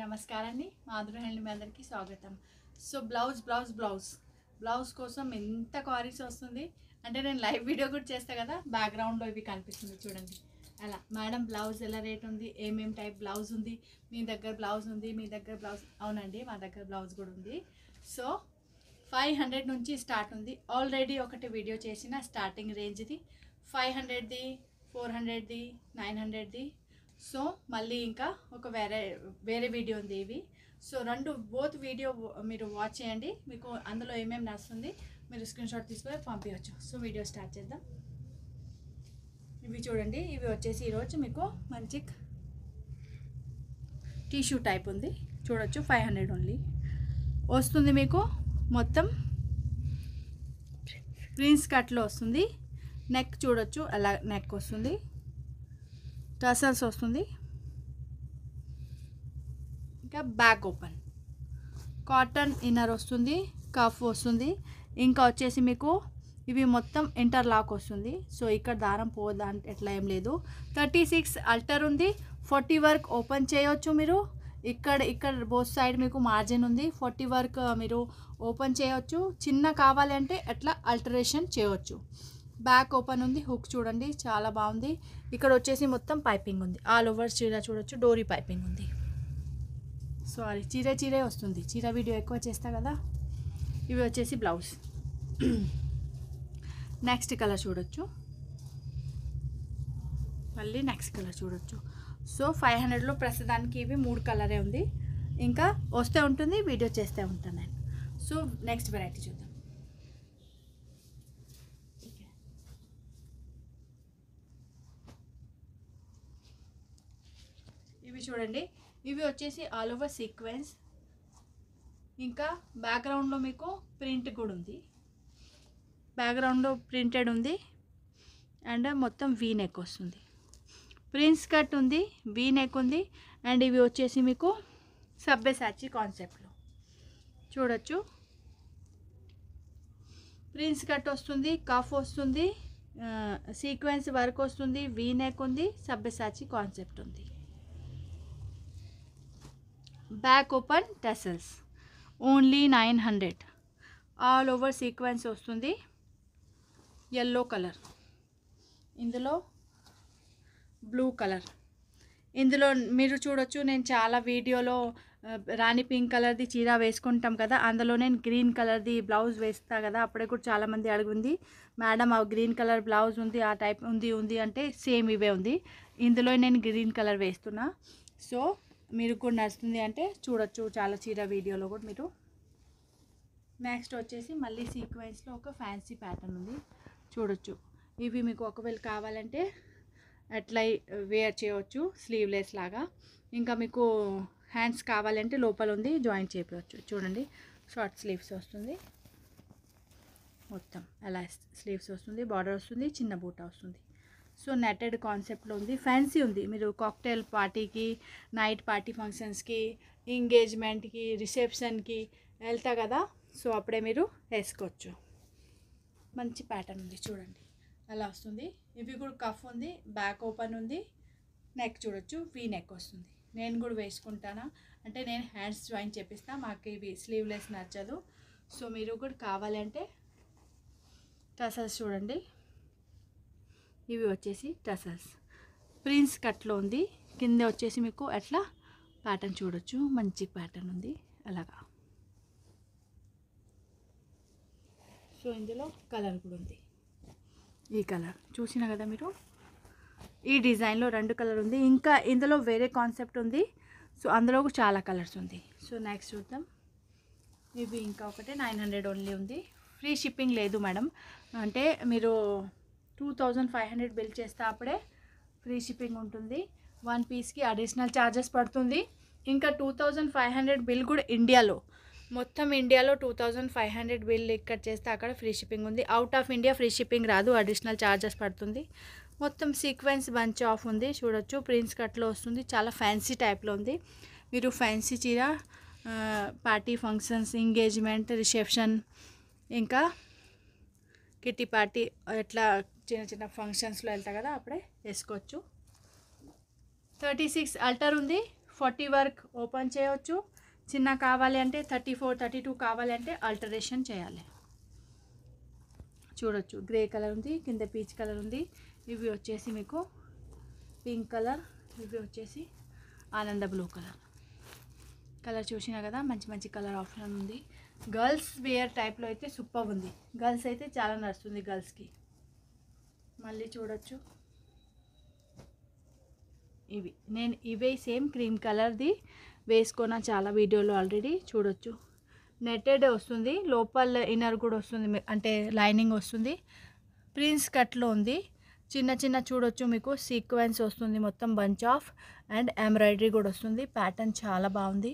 నమస్కారం అండి. మాధురి హ్యాండ్లూమ్ మీ అందరికీ స్వాగతం. సో బ్లౌజ్ కోసం ఎంత క్వారీస్ వస్తుంది అంటే నేను లైవ్ వీడియో కూడా చేస్తా కదా, బ్యాక్గ్రౌండ్లో ఇవి కనిపిస్తుంది చూడండి. అలా మేడం బ్లౌజ్ ఎలా రేట్ ఉంది, ఏమేం టైప్ బ్లౌజ్ ఉంది, మీ దగ్గర బ్లౌజ్ ఉంది, మీ దగ్గర బ్లౌజ్. అవునండి, మా దగ్గర బ్లౌజ్ కూడా ఉంది. సో 500 నుంచి స్టార్ట్ ఉంది. ఆల్రెడీ ఒకటి వీడియో చేసిన స్టార్టింగ్ రేంజ్ది 500ది, 400ది, 900ది. సో మళ్ళీ ఇంకా ఒక వేరే వీడియో ఉంది ఇవి. సో బోత్ వీడియో మీరు వాచ్ చేయండి, మీకు అందులో ఏమేమి నడుస్తుంది మీరు స్క్రీన్ షాట్ తీసుకొని పంపించవచ్చు. సో వీడియో స్టార్ట్ చేద్దాం. ఇవి చూడండి, ఇవి వచ్చేసి ఈరోజు మీకు మంచి టిష్యూ టైప్ ఉంది చూడొచ్చు. 500 ఓన్లీ వస్తుంది మీకు. మొత్తం ప్రిన్స్ కట్లో వస్తుంది. నెక్ చూడొచ్చు, అలా నెక్ వస్తుంది. టసల్స్ వస్తుంది. ఇంకా బ్యాక్ ఓపెన్ కాటన్ ఇన్నర్ వస్తుంది, కఫ్ వస్తుంది. ఇంకా వచ్చేసి మీకు ఇవి మొత్తం ఇంటర్లాక్ వస్తుంది. సో ఇక్కడ దారం పోదా అంటే ఎట్లా ఏం లేదు. 36 అల్టర్ ఉంది. 40 వరకు ఓపెన్ చేయవచ్చు మీరు. ఇక్కడ బోత్ సైడ్ మీకు మార్జిన్ ఉంది. 40 వరకు మీరు ఓపెన్ చేయవచ్చు. చిన్న కావాలంటే అట్లా అల్టరేషన్ చేయవచ్చు. బ్యాక్ ఓపెన్ ఉంది. హుక్ చూడండి చాలా బాగుంది. ఇక్కడ వచ్చేసి మొత్తం పైపింగ్ ఉంది. ఆల్ ఓవర్ చీర చూడొచ్చు, డోరీ పైపింగ్ ఉంది. సారీ, చీరే వస్తుంది. చీర వీడియో ఎక్కువ చేస్తా కదా. ఇవి వచ్చేసి బ్లౌజ్. నెక్స్ట్ కలర్ చూడొచ్చు, మళ్ళీ నెక్స్ట్ కలర్ చూడొచ్చు. సో 500లో ప్రస్తుతానికి ఇవి 3 కలరే ఉంది. ఇంకా వస్తే ఉంటుంది, వీడియో చేస్తూ ఉంటాను నేను. సో నెక్స్ట్ వెరైటీ చూద్దాం. ఇవి చూడండి, ఇవి వచ్చేసి ఆల్ ఓవర్ సీక్వెన్స్. ఇంకా బ్యాక్గ్రౌండ్లో మీకు ప్రింట్ కూడా ఉంది. బ్యాక్గ్రౌండ్లో ప్రింటెడ్ ఉంది. అండ్ మొత్తం వీ నెక్ వస్తుంది. ప్రిన్స్ కట్ ఉంది, వీ నెక్ ఉంది. అండ్ ఇవి వచ్చేసి మీకు సబ్బెసాచి కాన్సెప్ట్లో చూడొచ్చు. ప్రిన్స్ కట్ వస్తుంది, కఫ్ వస్తుంది, సీక్వెన్స్ వర్క్ వస్తుంది, వీ నెక్ ఉంది, సబ్బెసాచి కాన్సెప్ట్ ఉంది. Back open tassels only 900. All over sequence వస్తుంది. ఎల్లో కలర్, ఇందులో బ్లూ కలర్. ఇందులో మీరు చూడొచ్చు, నేను చాలా వీడియోలో రాణి పింక్ కలర్ది చీర వేసుకుంటాం కదా, అందులో నేను గ్రీన్ కలర్ది బ్లౌజ్ వేస్తా కదా. అప్పుడే కూడా చాలామంది అడుగుంది, మేడం ఆ గ్రీన్ కలర్ బ్లౌజ్ ఉంది, ఆ టైప్ ఉంది అంటే సేమ్ ఇవే ఉంది. ఇందులో నేను గ్రీన్ కలర్ వేస్తున్నా. సో మీరు కూడా నడుస్తుంది అంటే చూడొచ్చు చాలా చీర వీడియోలో కూడా మీరు. నెక్స్ట్ వచ్చేసి మళ్ళీ సీక్వెన్స్లో ఒక ఫ్యాన్సీ ప్యాటర్న్ ఉంది చూడొచ్చు. ఇవి మీకు ఒకవేళ కావాలంటే అట్లా వేర్ చేయవచ్చు స్లీవ్లెస్ లాగా. ఇంకా మీకు హ్యాండ్స్ కావాలంటే లోపల ఉంది, జాయింట్ చేయవచ్చు. చూడండి, షార్ట్ స్లీవ్స్ వస్తుంది. మొత్తం అలా స్లీవ్స్ వస్తుంది, బార్డర్ వస్తుంది, చిన్న బూటా వస్తుంది. సో నెటెడ్ కాన్సెప్ట్లో ఉంది, ఫ్యాన్సీ ఉంది. మీరు కాక్టైల్ పార్టీకి, నైట్ పార్టీ ఫంక్షన్స్కి, ఎంగేజ్మెంట్కి, రిసెప్షన్కి వెళ్తా కదా, సో అప్పుడే మీరు వేసుకోవచ్చు. మంచి ప్యాటర్న్ ఉంది చూడండి, అలా వస్తుంది. ఇవి కూడా కఫ్ ఉంది, బ్యాక్ ఓపెన్ ఉంది, నెక్ చూడొచ్చు, వీ నెక్ వస్తుంది. నేను కూడా వేసుకుంటానా అంటే నేను హ్యాండ్స్ జాయిన్ చేపిస్తా, మాకు ఇవి స్లీవ్లెస్ నచ్చదు. సో మీరు కూడా కావాలంటే టసల్స్ చూడండి. ఇవి వచ్చేసి టసల్స్ ప్రిన్స్ కట్లో ఉంది. కింద వచ్చేసి మీకు అట్లా ప్యాటర్న్ చూడొచ్చు, మంచి ప్యాటర్న్ ఉంది అలాగా. సో ఇందులో కలర్ కూడా ఉంది. ఈ కలర్ చూసినా కదా మీరు, ఈ డిజైన్లో 2 కలర్ ఉంది. ఇంకా ఇందులో వేరే కాన్సెప్ట్ ఉంది. సో అందులో కూడా చాలా కలర్స్ ఉంది. సో నెక్స్ట్ చూద్దాం. ఇవి ఇంకా ఒకటే 900 ఓన్లీ ఉంది. ఫ్రీ షిప్పింగ్ లేదు మేడం, అంటే మీరు 2500 బిల్ చేస్తే అప్పుడే ఫ్రీ షిప్పింగ్ ఉంటుంది. 1 పీస్కి అడిషనల్ ఛార్జెస్ పడుతుంది. ఇంకా 2500 బిల్ కూడా ఇండియాలో, మొత్తం ఇండియాలో 2500 బిల్ ఇక్కడ చేస్తే అక్కడ ఫ్రీ షిప్పింగ్ ఉంది. Out of India free shipping రాదు, అడిషనల్ ఛార్జెస్ పడుతుంది. మొత్తం సీక్వెన్స్ బంచ్ ఆఫ్ ఉంది చూడొచ్చు. ప్రిన్స్ కట్లో వస్తుంది, చాలా ఫ్యాన్సీ టైప్లో ఉంది. మీరు ఫ్యాన్సీ చీర పార్టీ ఫంక్షన్స్, ఎంగేజ్మెంట్, రిసెప్షన్, ఇంకా కిట్టి పార్టీ ఎట్లా చిన్న ఫంక్షన్స్లో వెళ్తా కదా అప్పుడే వేసుకోవచ్చు. 36 అల్టర్ ఉంది, 40 వర్క్ ఓపెన్ చేయవచ్చు. చిన్న కావాలి అంటే 34, 32 కావాలి అంటే ఆల్టరేషన్ చేయాలి. చూడొచ్చు గ్రే కలర్ ఉంది, కింద పీచ్ కలర్ ఉంది. ఇవి వచ్చేసి మీకు పింక్ కలర్, ఇవి వచ్చేసి ఆనంద బ్లూ కలర్ చూసినా కదా, మంచి మంచి కలర్ ఆప్షన్ ఉంది. గర్ల్స్ వేర్ టైప్లో అయితే సూపర్ ఉంది. గర్ల్స్ అయితే చాలా నడుస్తుంది గర్ల్స్కి. మళ్ళీ చూడొచ్చు నేను ఇవే సేమ్ క్రీమ్ కలర్ది వేసుకున్న చాలా వీడియోలో ఆల్రెడీ. చూడొచ్చు నెట్టెడ్ వస్తుంది, లోపల ఇన్నర్ కూడా వస్తుంది, అంటే లైనింగ్ వస్తుంది. ప్రిన్స్ కట్లో ఉంది. చిన్న చిన్న చూడొచ్చు మీకు సీక్వెన్స్ వస్తుంది, మొత్తం బంచ్ ఆఫ్ అండ్ ఎంబ్రాయిడరీ కూడా వస్తుంది. ప్యాటర్న్ చాలా బాగుంది.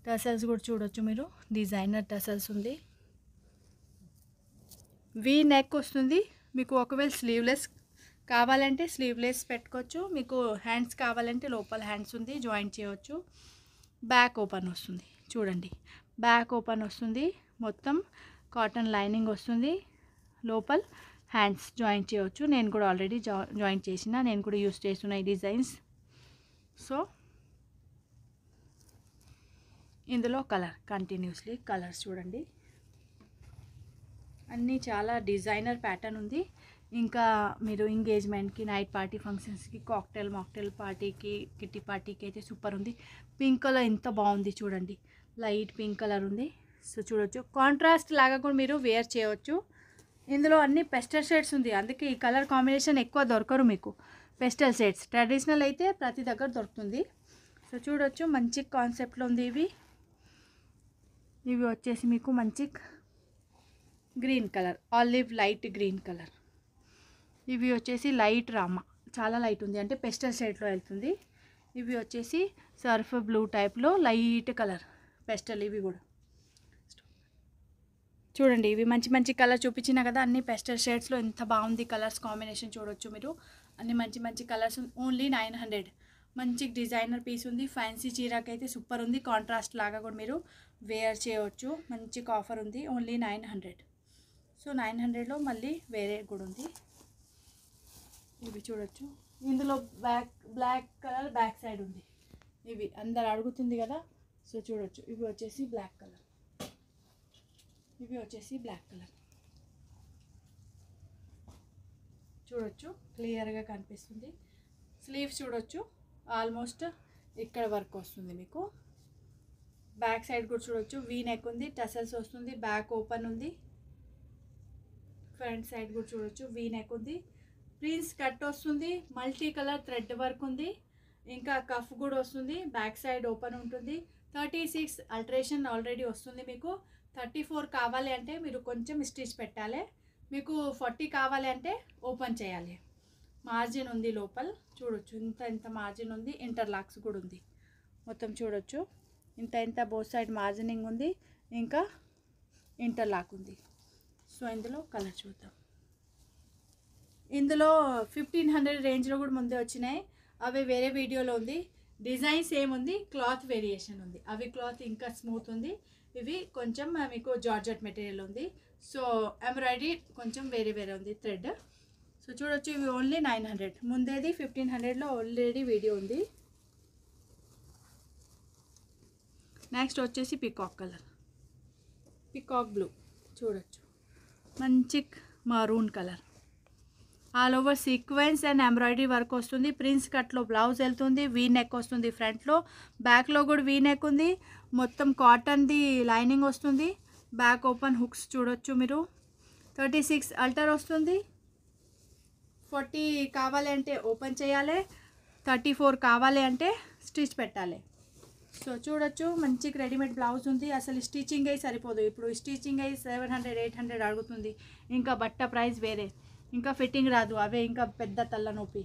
టసల్స్ కూడా చూడొచ్చు మీరు, డిజైనర్ టసల్స్ ఉంది. వీ నెక్ వస్తుంది మీకు. ఒకవేళ స్లీవ్లెస్ కావాలంటే స్లీవ్లెస్ పెట్టుకోవచ్చు. మీకు హ్యాండ్స్ కావాలంటే లోపల హ్యాండ్స్ ఉంది, జాయింట్ చేయవచ్చు. బ్యాక్ ఓపెన్ వస్తుంది. చూడండి బ్యాక్ ఓపెన్ వస్తుంది, మొత్తం కాటన్ లైనింగ్ వస్తుంది. లోపల హ్యాండ్స్ జాయింట్ చేయవచ్చు. నేను కూడా ఆల్రెడీ జాయింట్ చేసిన, నేను కూడా యూస్ చేస్తున్న ఈ డిజైన్స్. సో ఇందులో కలర్ కంటిన్యూస్లీ కలర్స్ చూడండి, అన్నీ చాలా డిజైనర్ ప్యాటర్న్ ఉంది. ఇంకా మీరు ఎంగేజ్మెంట్కి, నైట్ పార్టీ ఫంక్షన్స్కి, మాక్టైల్ పార్టీకి, కిట్టి పార్టీకి అయితే సూపర్ ఉంది. పింక్ కలర్ ఎంత బాగుంది చూడండి, లైట్ పింక్ కలర్ ఉంది. సో చూడొచ్చు కాంట్రాస్ట్ లాగా కూడా మీరు వేర్ చేయవచ్చు. ఇందులో అన్ని పెస్టల్ షేడ్స్ ఉంది, అందుకే ఈ కలర్ కాంబినేషన్ ఎక్కువ దొరకరు మీకు. పెస్టల్ షేడ్స్ ట్రెడిషనల్ అయితే ప్రతి దగ్గర దొరుకుతుంది. సో చూడొచ్చు మంచి కాన్సెప్ట్లో ఉంది. ఇవి వచ్చేసి మీకు మంచి green colour, olive light green colour. ఇవి వచ్చేసి లైట్ రామా, చాలా లైట్ ఉంది, అంటే పెస్టల్ షేడ్లో వెళ్తుంది. ఇవి వచ్చేసి సర్ఫ్ బ్లూ టైప్లో లైట్ కలర్ పెస్టల్. ఇవి కూడా చూడండి, ఇవి మంచి మంచి కలర్ చూపించినా కదా, అన్ని పెస్టల్ షేడ్స్లో ఎంత బాగుంది కలర్స్ కాంబినేషన్. చూడొచ్చు మీరు అన్ని మంచి మంచి కలర్స్. ఓన్లీ 900. మంచి డిజైనర్ పీస్ ఉంది. ఫ్యాన్సీ చీరకి అయితే సూపర్ ఉంది. కాంట్రాస్ట్ లాగా కూడా మీరు వేర్ చేయవచ్చు. మంచి ఆఫర్ ఉంది, ఓన్లీ 900. సో 900లో మళ్ళీ వేరే కూడా ఉంది. ఇవి చూడొచ్చు, ఇందులో బ్లాక్ కలర్ బ్యాక్ సైడ్ ఉంది. ఇవి అందరు అడుగుతుంది కదా, సో చూడొచ్చు. ఇవి వచ్చేసి బ్లాక్ కలర్, ఇవి వచ్చేసి బ్లాక్ కలర్. చూడొచ్చు క్లియర్గా కనిపిస్తుంది. స్లీవ్స్ చూడొచ్చు, ఆల్మోస్ట్ ఇక్కడ వరకు వస్తుంది మీకు. బ్యాక్ సైడ్ కూడా చూడొచ్చు, వీ నెక్ ఉంది, టసల్స్ వస్తుంది, బ్యాక్ ఓపెన్ ఉంది. ఫ్రంట్ సైడ్ కూడా చూడొచ్చు, వీ నెక్ ఉంది, ప్రిన్స్ కట్ వస్తుంది, మల్టీ కలర్ థ్రెడ్ వర్క్ ఉంది, ఇంకా కఫ్ కూడా వస్తుంది. బ్యాక్ సైడ్ ఓపెన్ ఉంటుంది. 36 అల్టరేషన్ ఆల్రెడీ వస్తుంది మీకు. 34 కావాలి అంటే మీరు కొంచెం స్టిచ్ పెట్టాలి. మీకు 40 కావాలి అంటే ఓపెన్ చేయాలి. మార్జిన్ ఉంది లోపల, చూడొచ్చు ఇంత మార్జిన్ ఉంది. ఇంటర్లాక్స్ కూడా ఉంది, మొత్తం చూడొచ్చు ఇంత బోత్ సైడ్ మార్జినింగ్ ఉంది, ఇంకా ఇంటర్లాక్ ఉంది. సో ఇందులో కలర్ చూద్దాం. ఇందులో 1500 రేంజ్లో కూడా ముందే వచ్చినాయి, అవి వేరే వీడియోలో ఉంది. డిజైన్ సేమ్ ఉంది, క్లాత్ వేరియేషన్ ఉంది. అవి క్లాత్ ఇంకా స్మూత్ ఉంది, ఇవి కొంచెం మీకు జార్జెట్ మెటీరియల్ ఉంది. సో ఎంబ్రాయిడరీ కొంచెం వేరే ఉంది థ్రెడ్. సో చూడొచ్చు ఇవి ఓన్లీ 900. ముందేది 1500లో ఆల్రెడీ వీడియో ఉంది. నెక్స్ట్ వచ్చేసి పికాక్ కలర్, పికాక్ బ్లూ చూడొచ్చు, మంచి maroon colour. All over sequence and embroidery work వస్తుంది. ప్రిన్స్ కట్లో బ్లౌజ్ వెళ్తుంది, వీ నెక్ వస్తుంది ఫ్రంట్లో, బ్యాక్లో కూడా వీ నెక్ ఉంది. మొత్తం కాటన్ది లైనింగ్ వస్తుంది. బ్యాక్ ఓపెన్ హుక్స్ చూడొచ్చు మీరు. 36 అల్టర్ వస్తుంది. 40 కావాలి అంటే ఓపెన్ చేయాలి, 34 కావాలి అంటే స్టిచ్ పెట్టాలి. సో చూడొచ్చు మంచి రెడీమేడ్ బ్లౌజ్ ఉంది. అసలు స్టిచ్చింగ్ అయి సరిపోదు, ఇప్పుడు స్టిచ్చింగ్ అయి 700 800 అడుగుతుంది. ఇంకా బట్ట ప్రైస్ వేరే, ఇంకా ఫిట్టింగ్ రాదు, అవే ఇంకా పెద్ద తలనొప్పి.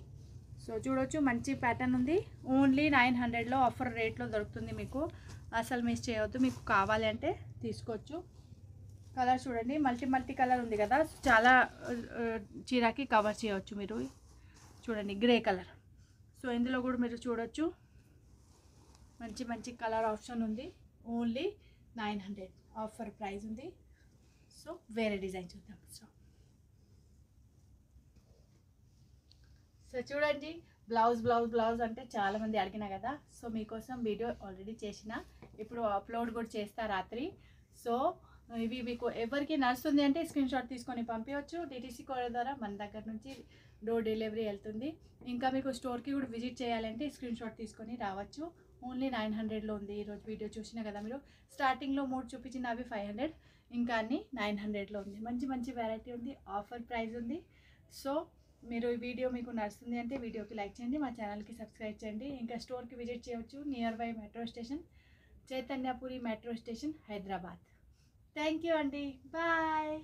సో చూడొచ్చు మంచి ప్యాటర్న్ ఉంది. ఓన్లీ 900లో ఆఫర్ రేట్లో దొరుకుతుంది మీకు. అసలు మిస్ చేయవద్దు, మీకు కావాలి అంటే తీసుకోవచ్చు. కలర్ చూడండి, మల్టీ కలర్ ఉంది కదా, చాలా చీరకి కవర్ చేయవచ్చు మీరు. చూడండి గ్రే కలర్. సో ఇందులో కూడా మీరు చూడొచ్చు మంచి కలర్ ఆప్షన్ ఉంది. ఓన్లీ 900 ఆఫర్ ప్రైస్ ఉంది. సో వేరే డిజైన్ చూద్దాం. సో సో చూడండి, బ్లౌజ్ అంటే చాలామంది అడిగినా కదా. సో మీకోసం వీడియో ఆల్రెడీ చేసిన, ఇప్పుడు అప్లోడ్ కూడా చేస్తా రాత్రి. సో ఇవి మీకు ఎవరికి నడుస్తుంది అంటే స్క్రీన్ షాట్ తీసుకొని పంపించవచ్చు. డిటీసీ కోడ్ ద్వారా మన దగ్గర నుంచి డోర్ డెలివరీ వెళ్తుంది. ఇంకా మీకు స్టోర్కి కూడా విజిట్ చేయాలంటే స్క్రీన్ షాట్ తీసుకొని రావచ్చు. ఓన్లీ 900లో ఉంది. ఈరోజు వీడియో చూసినా కదా మీరు, స్టార్టింగ్లో 3 చూపించిన అవి 500, ఇంకా అన్ని 900లో ఉంది. మంచి మంచి వెరైటీ ఉంది, ఆఫర్ ప్రైస్ ఉంది. సో మీరు ఈ వీడియో మీకు నడుస్తుంది అంటే వీడియోకి లైక్ చేయండి, మా ఛానల్కి సబ్స్క్రైబ్ చేయండి. ఇంకా స్టోర్కి విజిట్ చేయవచ్చు. Near by metro station, Chaitanyapuri metro station, Hyderabad. Thank you అండి, బాయ్.